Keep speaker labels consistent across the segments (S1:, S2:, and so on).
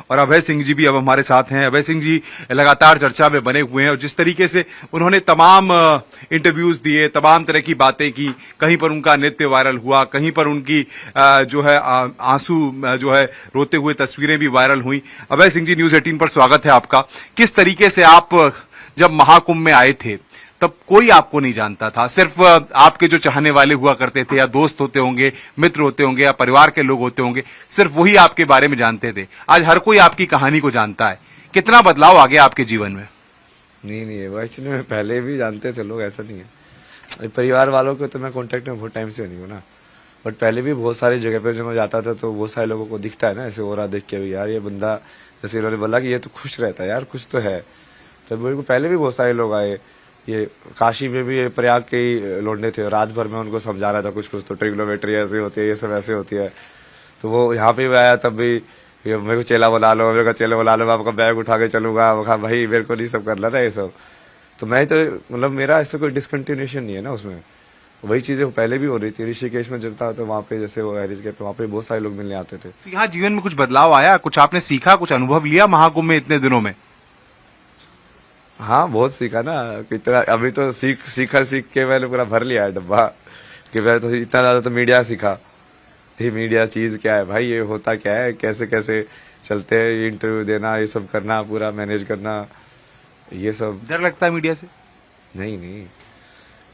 S1: और अभय सिंह जी भी अब हमारे साथ हैं। अभय सिंह जी लगातार चर्चा में बने हुए हैं और जिस तरीके से उन्होंने तमाम इंटरव्यूज दिए, तमाम तरह की बातें की, कहीं पर उनका नृत्य वायरल हुआ, कहीं पर उनकी जो है आंसू जो है रोते हुए तस्वीरें भी वायरल हुई। अभय सिंह जी, न्यूज 18 पर स्वागत है आपका। किस तरीके से आप जब महाकुंभ में आए थे तब कोई आपको नहीं जानता था, सिर्फ आपके जो चाहने वाले हुआ करते थे या दोस्त होते होंगे, मित्र होते होंगे या परिवार के लोग होते होंगे, सिर्फ वही आपके बारे में जानते थे। आज हर कोई आपकी कहानी को जानता है। कितना बदलाव आ गया आपके जीवन में?
S2: नहीं, वो एक्चुअली में पहले भी जानते थे लोग, ऐसा नहीं है। परिवार वालों को तो मैं कांटेक्ट में बहुत टाइम से नहीं हूँ ना, बट पहले भी बहुत सारी जगह पे जब मैं जाता था तो बहुत सारे लोगों को दिखता है ना, ऐसे हो रहा देख के भी, यार ये बंदा, जैसे इन्होंने बोला कि ये तो खुश रहता है यार, कुछ तो है। तो मेरे को पहले भी बहुत सारे लोग आए, ये काशी में भी प्रयाग के ही लौंडे थे, रात भर में उनको समझा रहा था कुछ कुछ, तो ट्रिग्नोमेट्री ऐसे होती है, ये सब ऐसे होती है। तो वो यहाँ पे भी आया, तब भी मेरे को चेला बुला लो, मेरे को चेला बुला लो, मैं आपका बैग उठा के चलूंगा। वो कहा भाई मेरे को नहीं सब करना ना ये सब। तो मैं तो मतलब मेरा ऐसा कोई डिसकंटिन्यूएशन नहीं है ना उसमें, वही चीजें पहले भी हो रही थी। ऋषिकेश में जब था तो वहाँ पे जैसे वो हैरिस के वहाँ पे बहुत सारे लोग मिलने आते थे।
S1: तो यहाँ जीवन में कुछ बदलाव आया, कुछ आपने सीखा, कुछ अनुभव लिया महाकुंभ में इतने दिनों में?
S2: हाँ, बहुत सीखा ना, कितना अभी तो सीख के मैंने पूरा भर लिया है डब्बा, कि मैंने तो इतना ज्यादा तो मीडिया सीखा। ये मीडिया चीज क्या है भाई, ये होता क्या है, कैसे कैसे चलते हैं, इंटरव्यू देना, ये सब करना, पूरा मैनेज करना, ये सब।
S1: डर लगता है मीडिया से?
S2: नहीं,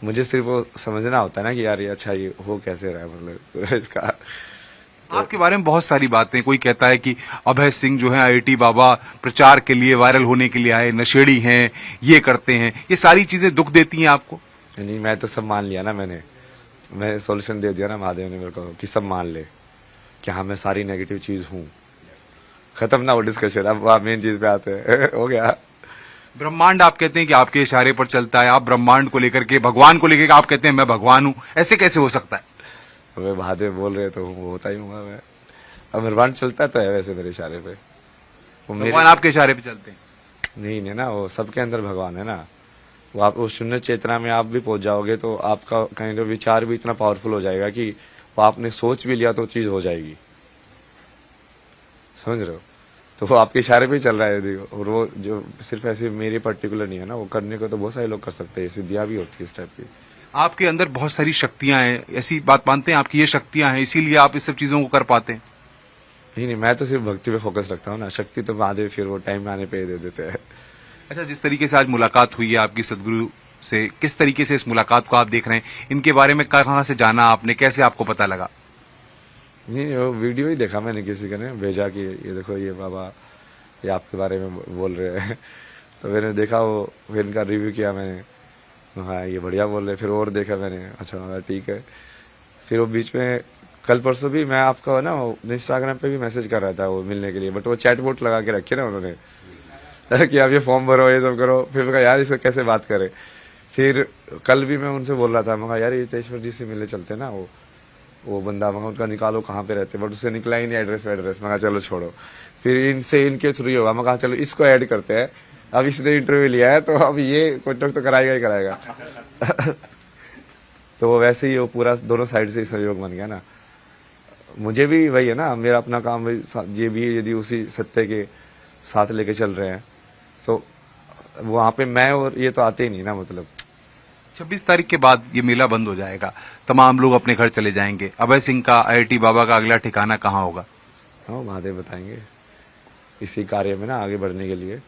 S2: मुझे सिर्फ वो समझना होता है ना कि यार ये अच्छा ये हो कैसे रहा है, मतलब पूरा इसका।
S1: आपके बारे में बहुत सारी बातें, कोई कहता है कि अभय सिंह जो है आईआईटी बाबा प्रचार के लिए, वायरल होने के लिए आए, नशेड़ी हैं, ये करते हैं, ये सारी चीजें दुख देती हैं आपको?
S2: नहीं, मैं तो सब मान लिया ना, मैं सॉल्यूशन दे दिया ना महादेव ने मेरे को, कि सब मान ले कि हाँ मैं सारी नेगेटिव चीज हूँ। खत्म ना वो डिस्कशन, अब मेन चीज पे आते हैं। हो गया।
S1: ब्रह्मांड आप कहते हैं कि आपके इशारे पर चलता है, आप ब्रह्मांड को लेकर के, भगवान को लेकर के आप कहते हैं मैं भगवान हूं, ऐसे कैसे हो सकता है?
S2: मैं महादेव बोल रहे तो वो होता ही हूँ मैं। अब ब्रह्मांड चलता तो है वैसे मेरे इशारे पे, वो
S1: भगवान आपके इशारे पे चलते हैं?
S2: नहीं ना, वो सबके अंदर भगवान है ना। वो आप उस शून्य चेतना में आप भी पहुंच जाओगे तो आपका कहीं विचार भी इतना पावरफुल हो जाएगा कि वो आपने सोच भी लिया तो चीज हो जाएगी। समझ रहे हो? तो वो आपके इशारे पे चल रहा है। और वो जो सिर्फ ऐसे मेरे पर्टिकुलर नहीं है ना, वो करने को तो बहुत सारे लोग कर सकते हैं, सिद्धियां भी होती है इस टाइप की।
S1: आपके अंदर बहुत सारी शक्तियां हैं, ऐसी बात मानते हैं आपकी ये शक्तियां हैं, इसीलिए आप इस सब चीजों को कर पाते हैं?
S2: नहीं, मैं तो सिर्फ भक्ति पे फोकस रखता हूँ ना, शक्ति तो महादेव फिर वो टाइम आने पे दे देते हैं।
S1: अच्छा, जिस तरीके से आज मुलाकात हुई है आपकी सदगुरु से, किस तरीके से इस मुलाकात को आप देख रहे हैं? इनके बारे में कहाँ से जाना आपने, कैसे आपको पता लगा?
S2: नहीं, वो वीडियो ही देखा मैंने, किसी ने भेजा कि ये देखो ये बाबा ये आपके बारे में बोल रहे हैं। तो मैंने देखा, वो फिर इनका रिव्यू किया मैंने, हाँ ये बढ़िया बोल रहे। फिर और देखा मैंने, अच्छा ठीक है। फिर वो बीच में कल परसों भी मैं आपका ना इंस्टाग्राम पे भी मैसेज कर रहा था वो मिलने के लिए, बट वो चैट बोट लगा के रखे ना उन्होंने कि आप ये फॉर्म भरो, ये सब करो। फिर मैं कहा यार इसको कैसे बात करे। फिर कल भी मैं उनसे बोल रहा था, मैं कहा यार हितेश्वर जी से मिलने चलते ना, वो बंदा मैं उनका निकालो कहाँ पे रहते, बट उससे निकला ही नहीं एड्रेस वेड्रेस। मैं कहा चलो छोड़ो, फिर इनके थ्रू ही होगा। मैं कहा चलो इसको ऐड करते हैं, अब इसने इंटरव्यू लिया है तो अब ये कॉन्टेक्ट तो कराएगा ही कराएगा। तो वैसे ही वो पूरा दोनों साइड से सहयोग बन गया ना। मुझे भी वही है ना, मेरा अपना काम ये भी यदि उसी सत्य के साथ लेके चल रहे हैं तो वहां पे मैं और ये तो आते ही नहीं ना। मतलब
S1: 26 तारीख के बाद ये मेला बंद हो जाएगा, तमाम लोग अपने घर चले जाएंगे। अभय सिंह का, आईआईटी बाबा का अगला ठिकाना कहाँ होगा?
S2: हाँ, महादेव बताएंगे। इसी कार्य में ना आगे बढ़ने के लिए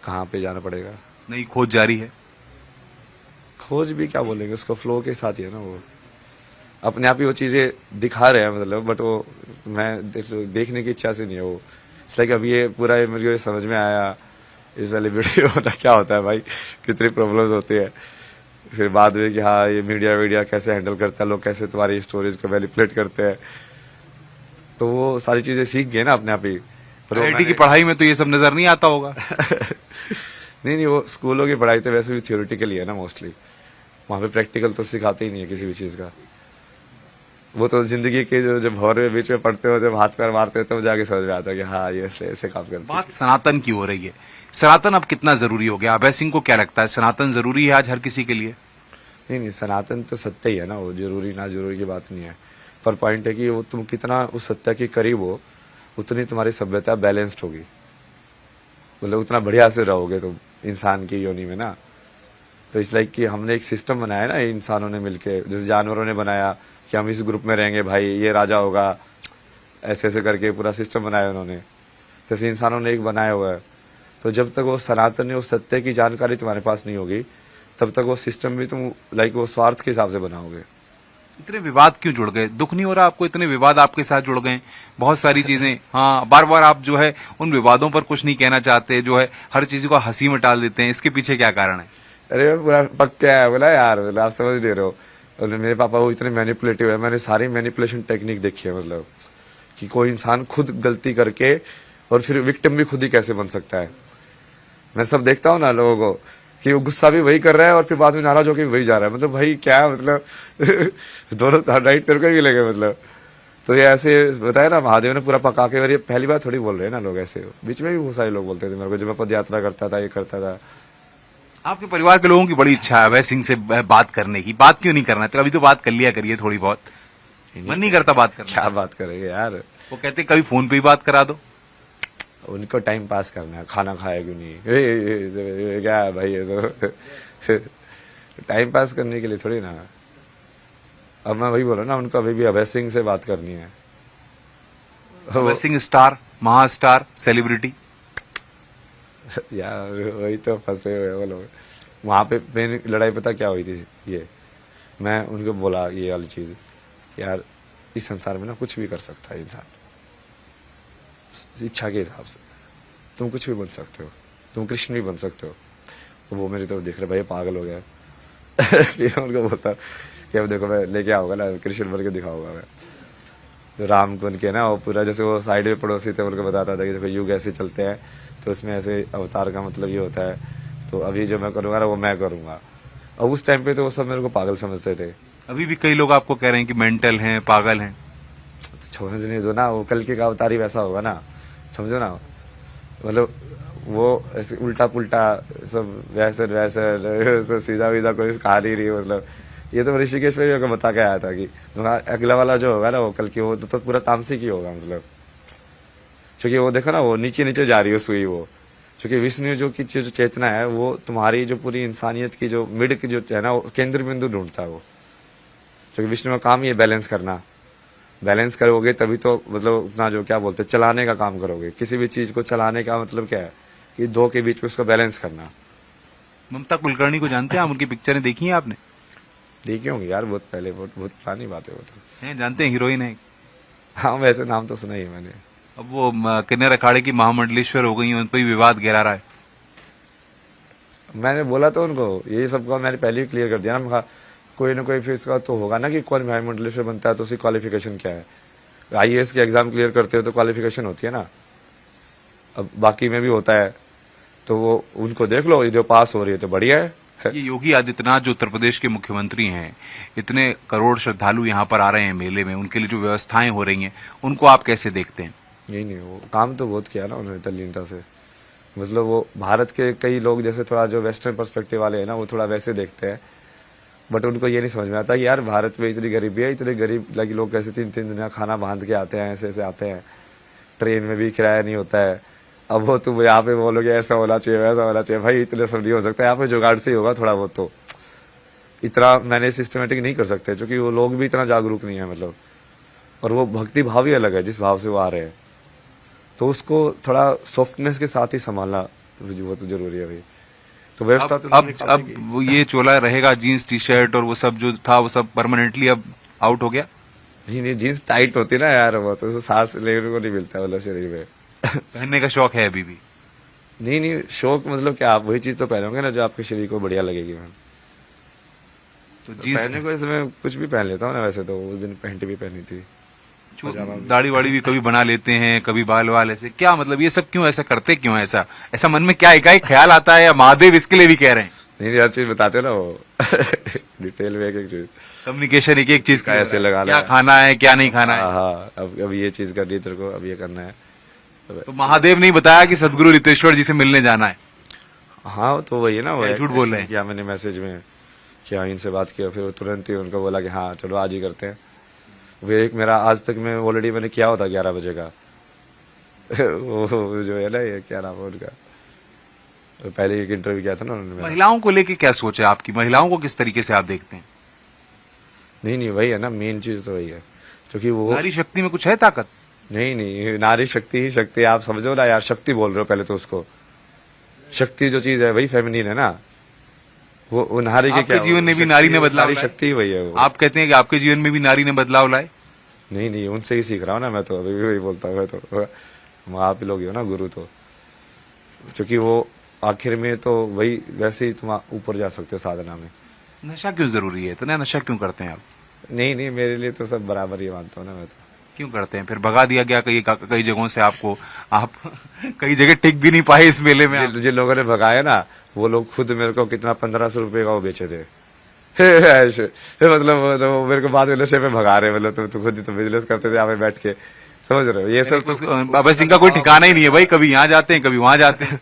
S2: कहाँ पे जाना पड़ेगा।
S1: नई खोज जारी है?
S2: खोज भी क्या बोलेंगे, उसको फ्लो के साथ ही है ना, वो अपने आप ही वो चीजें दिखा रहे हैं मतलब, बट वो मैं देखने की इच्छा से नहीं है वो। इसलिए कि अभी ये पूरा मुझे समझ में आया इस वाली वीडियो होना क्या होता है भाई, कितनी प्रॉब्लम्स होती है। फिर बाद में कि हाँ ये मीडिया कैसे हैंडल करता है, लोग कैसे तुम्हारी स्टोरीज को मैनिपुलेट करते हैं, तो वो सारी चीजें सीख गए ना अपने आप ही।
S1: आईआईटी की पढ़ाई में तो ये सब नजर नहीं आता होगा?
S2: नहीं, वो स्कूलों की पढ़ाई तो वैसे भी थ्योरेटिकली है ना मोस्टली, वहां पे प्रैक्टिकल तो सिखाते ही नहीं है किसी भी चीज का। वो तो जिंदगी के जो भौरे बीच में पढ़ते हो, जब हाथ पैर मारते हो तब जाके समझ में आता है कि हाँ ये ऐसे काम करते।
S1: बात सनातन की हो रही है, सनातन अब कितना जरूरी हो गया? अभय सिंह को क्या लगता है, सनातन जरूरी है आज हर किसी के लिए?
S2: नहीं, सनातन तो सत्य ही है ना, वो जरूरी ना जरूरी की बात नहीं है। पर पॉइंट है कि वो तुम कितना उस सत्य के करीब हो, उतनी तुम्हारी सभ्यता बैलेंस्ड होगी, मतलब उतना बढ़िया से रहोगे तुम इंसान की योनि में ना। तो इस लाइक कि हमने एक सिस्टम बनाया ना इंसानों ने मिलके, जैसे जानवरों ने बनाया कि हम इस ग्रुप में रहेंगे भाई, ये राजा होगा, ऐसे ऐसे करके पूरा सिस्टम बनाया उन्होंने, जैसे इंसानों ने एक बनाया हुआ है। तो जब तक वो सनातन उस सत्य की जानकारी तुम्हारे पास नहीं होगी, तब तक वो सिस्टम भी तुम लाइक वो स्वार्थ के हिसाब से बनाओगे।
S1: इतने विवाद क्यों जुड़ गए? दुख नहीं हो रहा आपको? इतने विवाद आपके साथ जुड़ गए, बहुत सारी चीजें, हाँ, बार बार आप जो है उन विवादों पर कुछ नहीं कहना चाहते, जो है हर चीज को हंसी में टाल देते हैं, इसके पीछे क्या कारण है?
S2: अरे पूरा पक्का है बोला यार, मतलब आप समझ नहीं रहे हो। और मेरे पापा वो इतने मैनिपुलेटिव है, मैंने सारी मैनिपुलेशन टेक्निक देखी है, मतलब कि कोई इंसान खुद गलती करके और फिर विक्टिम भी खुद ही कैसे बन सकता है। मैं सब देखता हूँ ना लोगों को कि वो गुस्सा भी वही कर रहा है और फिर बाद में नाराज होकर वही जा रहा है, मतलब भाई क्या मतलब दोनों राइट तेरे को भी लगे, मतलब। तो ये ऐसे बताया ना महादेव ने पूरा पका के, और ये पहली बार थोड़ी बोल रहे हैं ना लोग ऐसे, बीच में भी बहुत सारे लोग बोलते थे मेरे को जब मैं पद यात्रा करता था, ये करता था।
S1: आपके परिवार के लोगों की बड़ी इच्छा है अभय सिंह से बात करने की, बात क्यों नहीं करना? तो अभी तो बात कर लिया करिए थोड़ी बहुत, मन नहीं करता बात करना?
S2: क्या बात करेंगे यार,
S1: वो कहते कभी फोन पे ही बात करा दो।
S2: उनको टाइम पास करना है, खाना खाया क्यों नहीं, ये क्या है भाई, ये तो टाइम पास करने के लिए थोड़ी ना। अब मैं वही बोला ना, उनको अभी भी अभय सिंह से बात करनी है।
S1: Abhay Singh star, महास्टार, celebrity.
S2: यार वही तो फंसे हुए वो लोग। वहां पे मेरी लड़ाई पता क्या हुई थी, ये मैं उनको बोला ये वाली चीज, यार इस संसार में ना कुछ भी कर सकता है इंसान, इच्छा के हिसाब से तुम कुछ भी बन सकते हो, तुम कृष्ण भी बन सकते हो। तो वो मेरी तरफ देख रहे, भाई पागल हो गया। फिर उनको बोलता कि अब देखो मैं लेके आऊंगा ना, कृष्ण बन के दिखाऊंगा मैं, तो राम बन के ना, वो पूरा जैसे वो साइड में पड़ोसी थे उनको बताता था कि देखो युग ऐसे चलते हैं, तो इसमें ऐसे अवतार का मतलब ये होता है, तो अभी जो मैं करूंगा ना वो मैं करूंगा। और उस टाइम पे तो वो सब मेरे को पागल समझते थे।
S1: अभी भी कई लोग आपको कह रहे हैं कि मेंटल हैं, पागल हैं।
S2: समझने दो ना, वो कल के का अवतार ही वैसा होगा ना, समझो ना, मतलब वो ऐसे उल्टा पुल्टा सब वैसे वैसे सीधा वीधा कोई कहानी नहीं, मतलब ये तो ऋषिकेश में भी बता के आया था कि अगला वाला जो होगा ना वो कल की, वो तो पूरा तामसिक ही होगा, मतलब क्योंकि वो देखो ना वो नीचे नीचे जा रही है सुई, वो क्योंकि विष्णु जो की जो चेतना है वो तुम्हारी जो पूरी इंसानियत की जो मिड की जो है ना, वो केंद्र बिंदु ढूंढता है वो, क्योंकि विष्णु का काम ही है बैलेंस करना। बैलेंस करोगे तभी तो मतलब अपना जो क्या बोलते हैं चलाने का काम करोगे। किसी भी चीज को चलाने का मतलब क्या है कि दो के बीच में उसका बैलेंस करना।
S1: ममता कुलकर्णी को जानते हैं आप? उनकी पिक्चरें देखी हैं आपने?
S2: देखी होंगी यार, बहुत पहले, बहुत पुरानी बात है वो तो।
S1: हैं, जानते हैं, हीरोइन है।
S2: हाँ वैसे नाम तो सुना ही है मैंने।
S1: अब वो किन्नर अखाड़े की महामंडलेश्वर हो गई, उन पर भी विवाद गहरा रहा है।
S2: मैंने बोला तो उनको ये सबका मैंने पहले ही क्लियर कर दिया ना, मैं कोई ना कोई फिर इसका तो होगा ना कि कौन महामंडलेश्वर बनता है तो उसकी क्वालिफिकेशन क्या है। आईएएस के एग्जाम क्लियर करते हो तो क्वालिफिकेशन होती है ना, अब बाकी में भी होता है, तो वो उनको देख लो, ये जो पास हो रही है तो बढ़िया है।
S1: ये योगी आदित्यनाथ जो उत्तर प्रदेश के मुख्यमंत्री हैं, इतने करोड़ श्रद्धालु यहाँ पर आ रहे हैं मेले में, उनके लिए जो व्यवस्थाएं हो रही हैं उनको आप कैसे देखते हैं?
S2: नहीं वो काम तो बहुत किया ना उन्होंने तल्लीनता से, मतलब वो भारत के कई लोग जैसे थोड़ा जो वेस्टर्न पर्सपेक्टिव वाले हैं ना वो थोड़ा वैसे देखते हैं, बट उनको ये नहीं समझ में आता कि यार भारत में इतनी गरीबी है, इतने गरीब लगे लोग कैसे 3-3 दिन का खाना बांध के आते हैं, ऐसे ऐसे आते हैं, ट्रेन में भी किराया नहीं होता है। अब वो तुम यहाँ पे बोलोगे ऐसा होना चाहिए वैसा होना चाहिए, भाई इतने सब नहीं हो सकता, यहाँ पे जुगाड़ से ही होगा थोड़ा बहुत, तो इतना मैंने सिस्टमेटिक नहीं कर सकते क्योंकि वो लोग भी इतना जागरूक नहीं है, मतलब, और वो भक्ति भाव ही अलग है जिस भाव से वो आ रहे हैं, तो उसको थोड़ा सॉफ्टनेस के साथ ही संभालना वो तो जरूरी है भाई। तो व्यवस्था तो
S1: अब वो ये चोला रहेगा, जीन्स टी शर्ट और वो सब जो था वो सब परमानेंटली अब आउट हो गया?
S2: नहीं जीन्स टाइट होती ना यार, वो तो सांस लेने को नहीं मिलता मतलब शरीर में।
S1: पहनने का शौक है अभी भी?
S2: नहीं शौक मतलब क्या, आप वही चीज तो पहनोगे ना जो आपके शरीर को बढ़िया लगेगी। मैम
S1: तो
S2: जीन्स पहनने को इसमें कुछ भी पहन लेता हूँ ना, वैसे तो उस दिन पैंट भी पहनी थी,
S1: दाढ़ी वाड़ी भी कभी बना लेते हैं, कभी बाल वाल ऐसे, क्या मतलब ये सब क्यों ऐसा करते, क्यों ऐसा मन में क्या एकाएक ख्याल आता है, या महादेव इसके लिए भी कह रहे हैं?
S2: नहीं हर चीज बताते ना वो डिटेल में एक एक चीज,
S1: कम्युनिकेशन एक एक चीज का
S2: ऐसे लगा,
S1: क्या खाना है क्या नहीं खाना है।
S2: हाँ अब ये चीज करनी है तेरे को, अब ये करना है।
S1: तो महादेव नहीं बताया कि सदगुरु रितेश्वर जी से मिलने जाना है?
S2: हाँ तो वही है ना, वो
S1: झूठ बोल रहे हैं
S2: क्या, मैंने मैसेज में क्या इनसे बात किया, फिर तुरंत ही उनको बोला कि हाँ चलो आज ही करते हैं। वो एक मेरा आज तक में ऑलरेडी मैंने किया होता 11 बजे का, वो जो है ना, ये क्या नाम है उनका, पहले एक इंटरव्यू किया था ना उन्होंने मेरा।
S1: महिलाओं को लेके क्या सोच है आपकी, महिलाओं को किस तरीके से आप देखते हैं?
S2: नहीं वही है ना, मेन चीज तो वही है, क्योंकि वो
S1: नारी शक्ति में कुछ है ताकत?
S2: नहीं नारी शक्ति ही शक्ति, आप समझो ना यार, शक्ति बोल रहे हो पहले तो उसको। शक्ति जो चीज है वही फेमिनिन है ना, वो नारी के
S1: आपके
S2: क्या,
S1: जीवन में भी
S2: शक्ति-
S1: नारी ने बदलाव
S2: नारी
S1: लाए?
S2: शक्ति ही वही है वो।
S1: आप कहते हैं कि आपके जीवन में भी नारी ने बदलाव लाए?
S2: नहीं उनसे ही सीख रहा हूँ ना मैं, तो अभी भी वही बोलता हूँ मैं तो, आप ही लोग ही हो ना गुरु, तो क्योंकि वो आखिर में तो वही, वैसे ही तुम ऊपर जा सकते हो साधना में।
S1: नशा क्यों जरूरी है, इतना नशा क्यों करते हैं आप?
S2: नहीं मेरे लिए तो सब बराबर ही मानता हूँ ना मैं तो।
S1: क्यों करते हैं? फिर भगा दिया गया कई जगहों से आपको, आप कई जगह टिक भी नहीं पाए इस मेले में आप।
S2: जिन लोगों ने भगाया ना, वो लोग खुद मेरे को कितना 1500 रुपए का वो बेचे थे। ऐसे मतलब वो मेरे को बाद में नशे पे भगा रहे, मतलब तो खुद ही तो बिजनेस करते थे यहाँ पे बैठ के, समझ रहे हो? ये सब तो
S1: अभय सिंह का कोई ठिकाना ही नहीं है भाई, कभी यहाँ जाते हैं कभी वहां जाते हैं।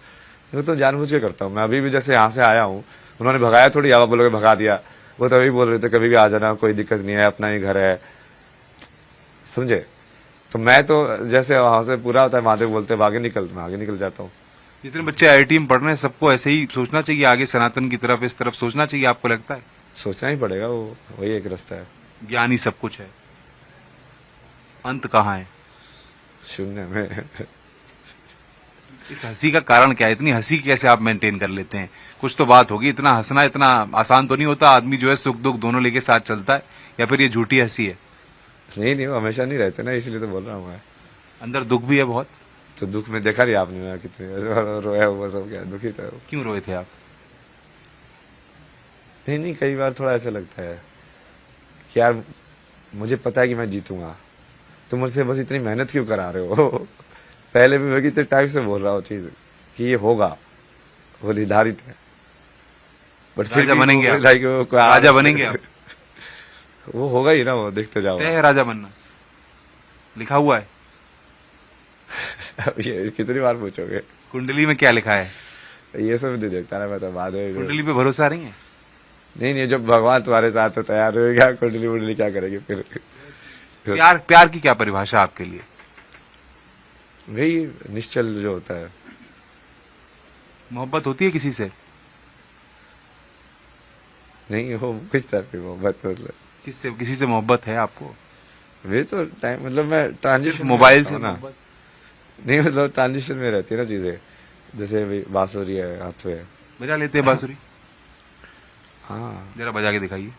S2: वो तो जानबूझ के करता हूँ मैं। अभी भी जैसे यहाँ से आया हूँ, उन्होंने भगाया थोड़ी, आप बोलोगे भगा दिया, वो तभी बोल रहे थे कभी भी आ जाना, कोई दिक्कत नहीं है, अपना ही घर है, समझे? तो मैं तो जैसे वहां से पूरा होता है महादेव बोलते हैं, आगे निकल जाता हूँ।
S1: जितने बच्चे आईआईटी में पढ़ रहे हैं सबको ऐसे ही सोचना चाहिए, आगे सनातन की तरफ, इस तरफ सोचना चाहिए, आपको लगता है?
S2: सोचना ही पड़ेगा, वो वही एक रास्ता है।
S1: ज्ञान ही सब कुछ है, अंत कहाँ है?
S2: शून्य में।
S1: इस हंसी का कारण क्या है? इतनी हंसी कैसे आप मेंटेन कर लेते हैं? कुछ तो बात होगी, इतना हंसना इतना आसान तो नहीं होता। आदमी जो है सुख दुख दोनों लेके साथ चलता है, या फिर ये झूठी हंसी है?
S2: नहीं वो हमेशा नहीं रहते ना, इसलिए तो बोल रहा हूँ मैं।
S1: अंदर दुख भी है बहुत?
S2: तो दुख में देखा नहीं आपने मैं कितने रोया हुआ, सब क्या दुखी था।
S1: क्यों रोए थे आप?
S2: नहीं कई बार थोड़ा ऐसा लगता है कि यार मुझे पता है कि मैं जीतूंगा, तुम मुझसे बस इतनी मेहनत क्यों करा रहे हो? पहले भी मैं कितने टाइम से बोल रहा हूँ चीज कि ये होगा, वो निर्धारित है, बट फिर
S1: राजा
S2: भी
S1: बनेंगे आप?
S2: like
S1: राजा बनेंगे आप?
S2: वो होगा ही ना, वो देखते जाओ।
S1: तय है राजा बनना, लिखा हुआ है?
S2: अब ये कितनी बार पूछोगे?
S1: कुंडली में क्या लिखा है?
S2: ये सब नहीं देखता ना मैं, तो बाद में
S1: कुंडली पे भरोसा नहीं है?
S2: नहीं जब भगवान तुम्हारे साथ तो तैयार हो क्या, कुंडली वुंडली क्या करेगी फिर?
S1: प्यार की क्या परिभाषा आपके लिए?
S2: वही निश्चल जो होता है।
S1: मोहब्बत होती है किसी से?
S2: नहीं वो किस टाइप की मोहब्बत, मतलब
S1: किससे, किसी से मोहब्बत है आपको?
S2: वे तो टाइम, मतलब मैं ट्रांजिशन
S1: मोबाइल से
S2: ना,
S1: मोहब्बत?
S2: नहीं मतलब ट्रांजिशन में रहती है ना चीजें, जैसे अभी बांसुरी है हाथ में।
S1: बजा लेते हैं बांसुरी?
S2: हाँ
S1: जरा बजा के दिखाइए।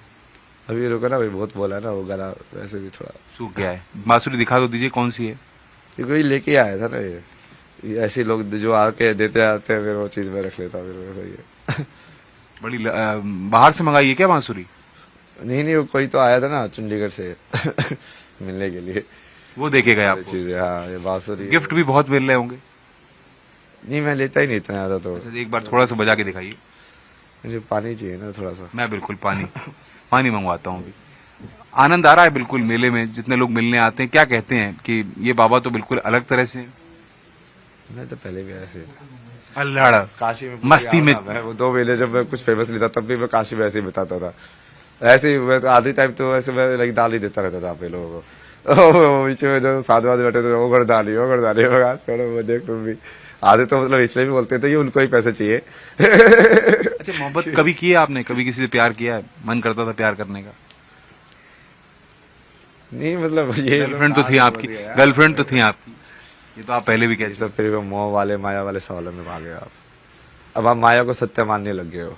S2: अभी रुका ना, अभी बहुत बोला है ना वो गाना, वैसे भी थोड़ा
S1: सूख गया है। बांसुरी दिखा तो दीजिए, कौन सी है?
S2: ये कोई लेके आया था ना, ये ऐसे लोग जो आके देते आते हैं, फिर वो चीज में रख लेता, फिर वो सही है।
S1: बड़ी बाहर से मंगाई है क्या बांसुरी?
S2: नहीं वो कोई तो आया था ना चंडीगढ़ से मिलने के लिए,
S1: वो देके गए आपको?
S2: चीजें। हाँ ये बांसुरी
S1: गिफ्ट भी बहुत मिल रहे होंगे।
S2: नहीं मैं लेता ही नहीं इतना ज्यादा, तो
S1: अच्छा, एक बार थोड़ा सा बजा के दिखाइए।
S2: मुझे पानी चाहिए ना थोड़ा सा।
S1: मैं बिल्कुल पानी मंगवाता हूँ अभी। आनंद आ रहा है बिल्कुल मेले में, जितने लोग मिलने आते हैं क्या कहते हैं कि ये बाबा तो बिल्कुल अलग तरह से हैं?
S2: मैं तो पहले भी ऐसे था,
S1: अल्लाह
S2: काशी में
S1: मस्ती में।
S2: मैं वो 2 महीने जब मैं कुछ फेमस नहीं था, तब भी मैं काशी में ऐसे ही बताता था। ऐसे ही मैं तो आधी टाइम तो ऐसे मैं लाइक दाल ही देता रहता था आप लोगों को। बीच में जो साधु वाद बैठे थे, वो गर्दानी छोड़ो, वो देख तुम भी। आधे तो मतलब इसलिए भी बोलते थे ये उनको ही पैसे चाहिए।
S1: अच्छा, मोहब्बत कभी की है आपने? कभी किसी से प्यार किया है? मन करता था प्यार करने का?
S2: नहीं मतलब ये
S1: गर्लफ्रेंड तो थी आपकी? गर्लफ्रेंड तो थी आपकी, ये तो आप पहले भी कहते थे।
S2: सब फिर वो मोह वाले माया वाले सवालों में भागे आप। अब आप माया को सत्य मानने लग गए हो।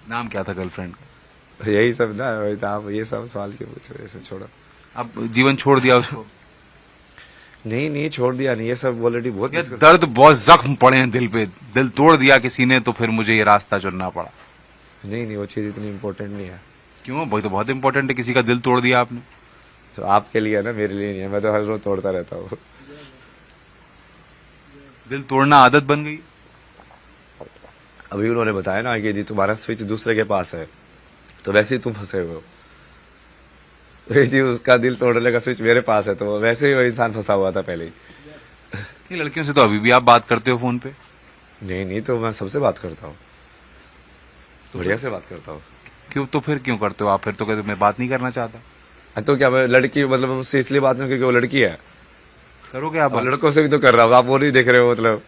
S1: नाम क्या था गर्लफ्रेंड का?
S2: यही सब ना, वही तो आप ये सब सवाल क्यों पूछ रहे हो? ऐसे छोड़ो।
S1: अब जीवन छोड़ दिया उसको?
S2: नहीं छोड़ दिया नहीं, ये सब ऑलरेडी बहुत
S1: ये दर्द, बहुत जख्म पड़े हैं दिल पे, दिल तोड़ दिया किसी ने, तो फिर मुझे ये रास्ता चुनना पड़ा।
S2: नहीं वो चीज इतनी इम्पोर्टेंट नहीं है।
S1: क्यों? वही तो बहुत इंपॉर्टेंट है, किसी का दिल तोड़ दिया आपने।
S2: तो आपके लिए है ना, मेरे लिए नहीं है। मैं तो हर रोज तोड़ता रहता हूँ।
S1: दिल तोड़ना आदत बन गई?
S2: अभी उन्होंने बताया ना कि यदि तुम्हारा स्विच दूसरे के पास है तो वैसे ही तुम फंसे हुए हो। यदि उसका दिल तोड़ने का स्विच मेरे पास है तो वैसे ही वो इंसान फंसा हुआ था पहले ही।
S1: ये लड़कियों से तो अभी भी आप बात करते हो फोन पे?
S2: नहीं तो मैं सबसे बात करता हूँ, बढ़िया से बात करता हूँ।
S1: क्यों? तो फिर क्यों करते हो आप? फिर तो कहते मैं बात नहीं करना चाहता।
S2: तो क्या मैं लड़की, मतलब उससे इसलिए बात नहीं क्योंकि वो लड़की है?
S1: करोगे आप?
S2: अब लड़कों से भी तो कर रहा हूँ, आप वो नहीं देख रहे हो मतलब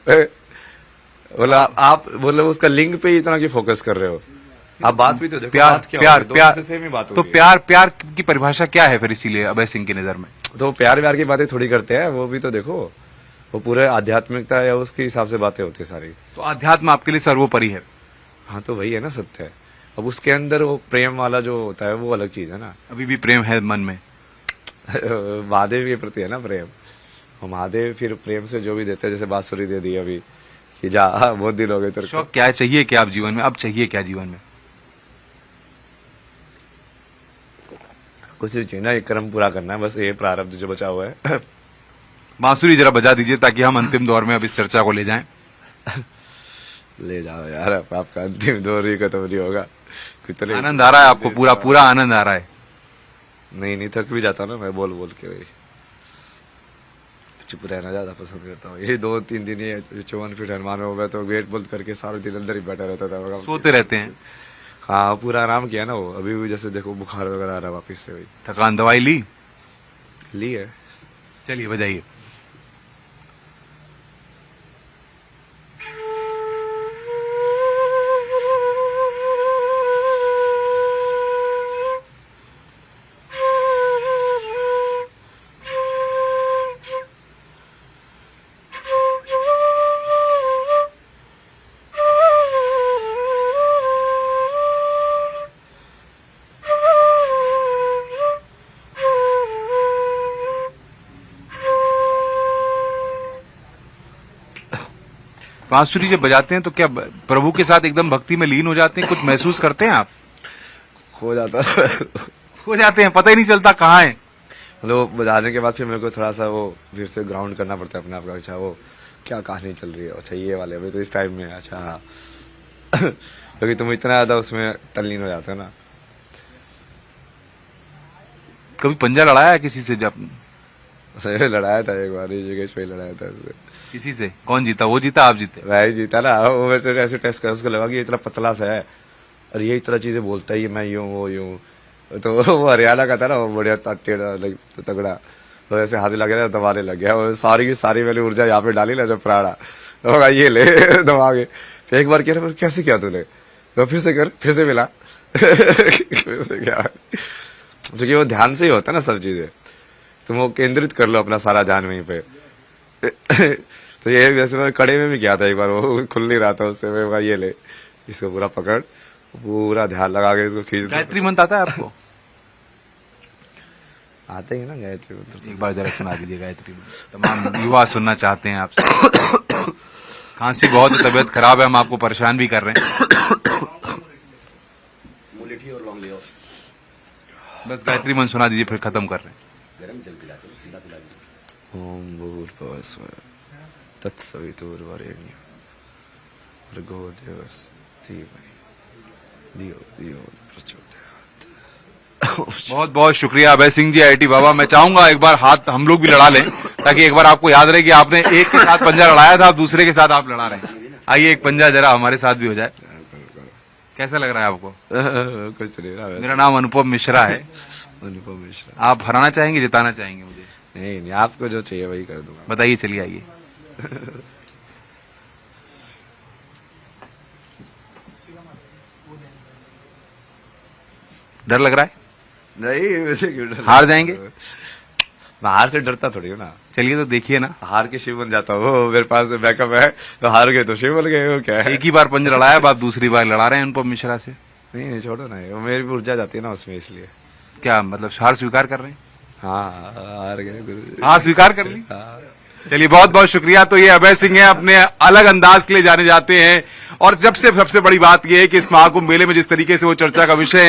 S2: बोला आप मतलब उसका लिंग पे ही इतना की फोकस कर रहे हो। आप बात भी तो देखो,
S1: प्यार
S2: बात क्या
S1: प्यार
S2: हो रही है?
S1: प्यार
S2: दोनों से सेम ही बात हो
S1: तो
S2: रही है।
S1: प्यार की परिभाषा क्या है फिर इसीलिए अभय सिंह की नजर में?
S2: तो प्यार व्यार की बातें थोड़ी करते हैं, वो भी तो देखो, वो पूरे आध्यात्मिकता या उसके हिसाब से बातें होती है सारी।
S1: तो अध्यात्म आपके लिए सर्वोपरि है?
S2: हाँ तो वही है ना सत्य है। अब उसके अंदर वो प्रेम वाला जो होता है वो अलग चीज है ना।
S1: अभी भी प्रेम है मन में?
S2: महादेव के प्रति है ना प्रेम, और महादेव फिर प्रेम से जो भी देते हैं, जैसे बांसुरी दे दी अभी कि जा बहुत दिन हो गए तेरे को।
S1: शौक क्या चाहिए, क्या आप जीवन में अब चाहिए क्या जीवन में?
S2: कुछ भी चाहिए ना, एक कर्म पूरा करना है बस, ये प्रारब्ध जो बचा हुआ है।
S1: बांसुरी जरा बजा दीजिए ताकि हम अंतिम दौर में अब इस चर्चा को ले जाएं।
S2: ले जाओ यार, अब आपका अंतिम दौर ही खत्म नहीं होगा। कितने
S1: आनंद आ रहा है आपको? पूरा पूरा आनंद आ रहा है?
S2: नहीं थक भी जाता ना मैं बोल बोल के, वही चुप रहना ज्यादा पसंद करता हूँ। ये 2-3 दिन ये 54 फीट हनुमान में हो गया तो गेट बंद करके सारे दिन अंदर ही बैठा रहता था।
S1: सोते रहते हैं?
S2: हाँ पूरा आराम किया ना वो, अभी भी जैसे देखो बुखार वगैरह आ रहा है वापिस से, वही
S1: थकान दवाई
S2: ली है।
S1: चलिए बजाइए। बांसुरी जब बजाते हैं तो क्या प्रभु के साथ एकदम भक्ति में लीन हो जाते हैं? कुछ महसूस करते हैं आप?
S2: खो जाता
S1: हो जाते हैं, पता ही नहीं चलता कहाँ है।
S2: मतलब बजाने के बाद फिर मेरे को थोड़ा सा वो फिर से ग्राउंड करना पड़ता है अपने आप का। अच्छा वो क्या कहानी चल रही है, अच्छा ये वाले अभी तो इस टाइम में, अच्छा हाँ क्योंकि तुम इतना ज्यादा उसमें तल्लीन हो जाते हो ना।
S1: कभी पंजा लड़ाया है किसी से? जब
S2: लड़ाया था एक बार, ऋषिकेश पे लड़ाया था उससे।
S1: किसी से? कौन जीता? वो जीता आप जीते?
S2: वही जीता ना, वो मेरे से ऐसे टेस्ट कर, उसको लगा कि ये इतना पतला सा है और ये इतना चीजें बोलता है, ये मैं यूं वो यूं। तो वो हरियाणा का था ना, वो बढ़िया टेढ़ा तो तगड़ा, तो ऐसे हाथ लग गया, दबाने लग गया, वो सारी की सारी मैंने ऊर्जा यहाँ पे डाली ना जब प्राणा, तो ये ले दबा के। फिर एक बार कह रहा कैसे किया तूने, तो फिर से कर, फिर से मिला फिर से क्या, क्योंकि वो ध्यान से ही होता है ना सब चीजें, तुम वो केंद्रित कर लो अपना सारा ध्यान वहीं पे। तो ये वैसे मैं कड़े में भी किया था एक बार, वो खुल नहीं रहा था उससे, मैं कहा ये ले इसको पूरा पकड़, पूरा ध्यान लगा के इसको खींच।
S1: गायत्री मंत्र आता है आपको?
S2: आते ही ना गायत्री मंत्र।
S1: एक बार जरा सुना दीजिए गायत्री मंत्र, तमाम युवा सुनना चाहते हैं आपसे। खांसी बहुत है, तबीयत खराब है, हम आपको परेशान भी कर रहे हैं।
S2: और लौंग लियो।
S1: बस गायत्री मंत्र सुना दीजिए, फिर खत्म कर रहे हैं।
S2: ओम भूर्भुवः स्वः तत्सवितुर्वरेण्यं भर्गो देवस्य धीमहि धियो यो न प्रचोदयात्।
S1: बहुत बहुत शुक्रिया अभय सिंह जी, IIT बाबा। मैं चाहूंगा एक बार हाथ हम लोग भी लड़ा लें, ताकि एक बार आपको याद रहे कि आपने एक के साथ पंजा लड़ाया था, अब दूसरे के साथ आप लड़ा रहे हैं। आइए एक पंजा जरा हमारे साथ भी हो जाए। कैसा लग रहा है आपको?
S2: कुछ नहीं रहा।
S1: मेरा नाम अनुपम मिश्रा है।
S2: अनुपम मिश्रा।
S1: आप हराना चाहेंगे, जिताना चाहेंगे मुझे?
S2: नहीं आपको जो चाहिए वही कर दूंगा।
S1: बताइए, चलिए आइए। डर लग रहा है?
S2: नहीं वैसे क्यों डर,
S1: हार जाएंगे?
S2: मैं हार से डरता थोड़ी हूँ ना।
S1: चलिए तो देखिए ना,
S2: हार के शिव बन जाता हूँ, मेरे पास बैकअप है, तो हार गए तो शिव बन गए, वो क्या है।
S1: एक ही बार पंजा लड़ाया, अब आप दूसरी बार लड़ा रहे हैं अनुपम मिश्रा से।
S2: नहीं छोड़ो ना, वो मेरी भी ऊर्जा जाती है ना उसमें, इसलिए।
S1: क्या मतलब हार स्वीकार कर रहे हैं?
S2: हाँ हार गए गुरु।
S1: हार स्वीकार कर ली।
S2: हाँ।
S1: चलिए बहुत बहुत शुक्रिया। तो ये अभय सिंह है, अपने अलग अंदाज के लिए जाने जाते हैं। और सबसे बड़ी बात यह है कि इस महाकुंभ मेले में जिस तरीके से वो चर्चा का विषय है,